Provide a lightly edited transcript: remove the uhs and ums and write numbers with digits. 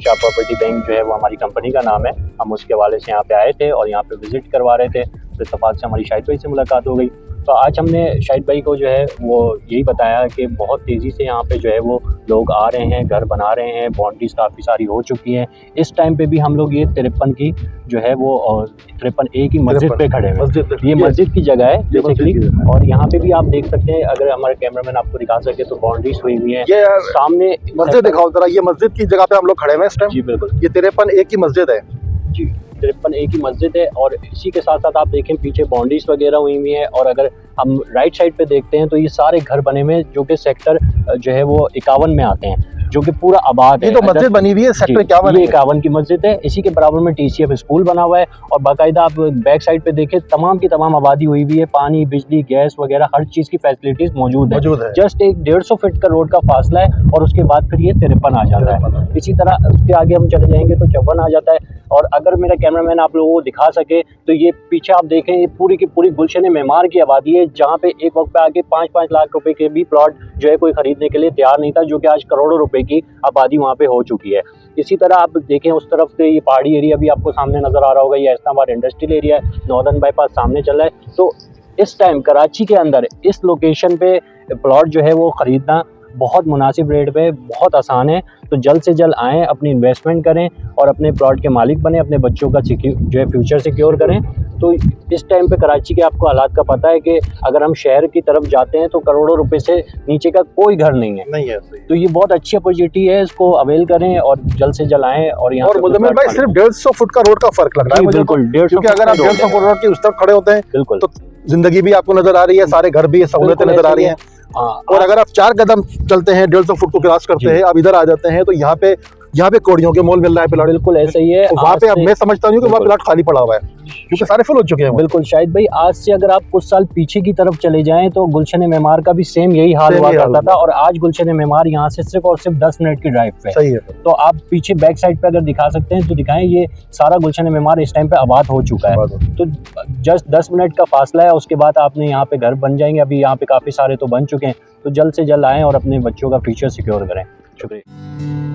चार property bank जो है वो हमारी कंपनी का नाम है। हम उसके हवाले से यहाँ पे आए थे और यहाँ पे विजिट करवा रहे थे, तो इत्तेफाक से हमारी शाहिद भाई से मुलाकात हो गई। तो आज हमने शाहिद भाई को जो है वो यही बताया कि बहुत तेज़ी से यहाँ पे जो है वो लोग आ रहे हैं, घर बना रहे हैं, बाउंड्रीज काफ़ी सारी हो चुकी हैं। इस टाइम पे भी हम लोग ये 53 की जो है वो 53A की मस्जिद पे खड़े हैं। ये मस्जिद की जगह है बेसिकली, और यहाँ पे भी आप देख सकते हैं, अगर हमारे कैमरामैन आपको दिखा सके तो बाउंड्रीज हुई हुई है। ये सामने मस्जिद दिखाओ जरा, ये मस्जिद की जगह पे हम लोग खड़े हैं इस टाइम। जी बिल्कुल, ये 53A की मस्जिद है जी 53A की मस्जिद है। और इसी के साथ साथ आप देखें पीछे बाउंड्रीज वगैरह हुई हुई हैं। और अगर हम राइट साइड पे देखते हैं तो ये सारे घर बने हुए जो कि सेक्टर जो है वो 51 में आते हैं, जो कि पूरा आबाद है। ये तो मस्जिद बनी हुई है सेक्टर 51 ये 51 की मस्जिद है। इसी के बराबर में TCF स्कूल बना हुआ है और बाकायदा आप बैक साइड पे देखें तमाम की तमाम आबादी हुई हुई है, पानी, बिजली, गैस वगैरह हर चीज़ की फैसिलिटीज मौजूद है। जस्ट एक 150 फीट का रोड का फासला है और उसके बाद फिर ये 53 आ जाता है। इसी तरह उसके आगे हम चले जाएंगे तो 54 आ जाता है। और अगर मेरा कैमरामैन आप लोगों को दिखा सके तो ये पीछे आप देखें, ये पूरी की पूरी गुलशन मेमार की आबादी है, जहाँ पे एक वक्त पे आके 5-5 लाख रुपए के भी प्लॉट जो है कोई खरीदने के लिए तैयार नहीं था, जो कि आज करोड़ों रुपए की आबादी वहाँ पे हो चुकी है। इसी तरह आप देखें उस तरफ से ये पहाड़ी एरिया भी आपको सामने नज़र आ रहा होगा, ये इस्लामाबाद इंडस्ट्रियल एरिया है, नॉर्दर्न बाईपास सामने चल रहा है। तो इस टाइम कराची के अंदर इस लोकेशन पे प्लॉट जो है वो ख़रीदना बहुत मुनासिब रेट पे बहुत आसान है। तो जल्द से जल्द आएँ, अपनी इन्वेस्टमेंट करें और अपने प्लॉट के मालिक बने, अपने बच्चों का जो है फ्यूचर सिक्योर करें। तो इस टाइम पे कराची के आपको हालात का पता है कि अगर हम शहर की तरफ जाते हैं तो करोड़ों रुपए से नीचे का कोई घर नहीं है। तो ये बहुत अच्छी अपॉर्चुनिटी है, इसको अवेल करें और जल्द से जल्द आएँ। और यहाँ और मुजम्मिल भाई सिर्फ 150 फुट का रोड का फर्क लग रहा है मुझे। बिल्कुल 150 क्योंकि अगर आप 150 फुट रोड के उस तरफ खड़े होते हैं बिल्कुल तो जिंदगी भी आपको नजर आ रही है, सारे घर भी, सहूलतें नजर आ रही हैं। और अगर आप 4 कदम चलते हैं 150 फुट को क्रॉस करते हैं, आप इधर आ जाते हैं तो यहाँ पे कोड़ियों के मोल मिल रहा है प्लॉट। बिल्कुल ऐसा ही है। तो वहाँ पे अब मैं समझता हूँ कि वहाँ प्लॉट खाली पड़ा हुआ है क्योंकि सारे फुल हो चुके हैं। बिल्कुल शाहिद भाई, आज से अगर आप कुछ साल पीछे की तरफ चले जाएं तो गुलशन मेमार का भी सेम यही हाल हुआ करता था। और आज गुलशन मेमार यहाँ से सिर्फ और सिर्फ 10 मिनट की ड्राइव पे। सही है। तो आप पीछे बैक साइड पे अगर दिखा सकते हैं तो दिखाएं, ये सारा गुलशन मेमार इस टाइम पे आबाद हो चुका है। तो जस्ट 10 मिनट का फासला है, उसके बाद आपने यहाँ पे घर बन जाएंगे। अभी यहाँ पे काफ़ी सारे तो बन चुके हैं। तो जल्द से जल्द आएँ और अपने बच्चों का फ्यूचर सिक्योर करें। शुक्रिया।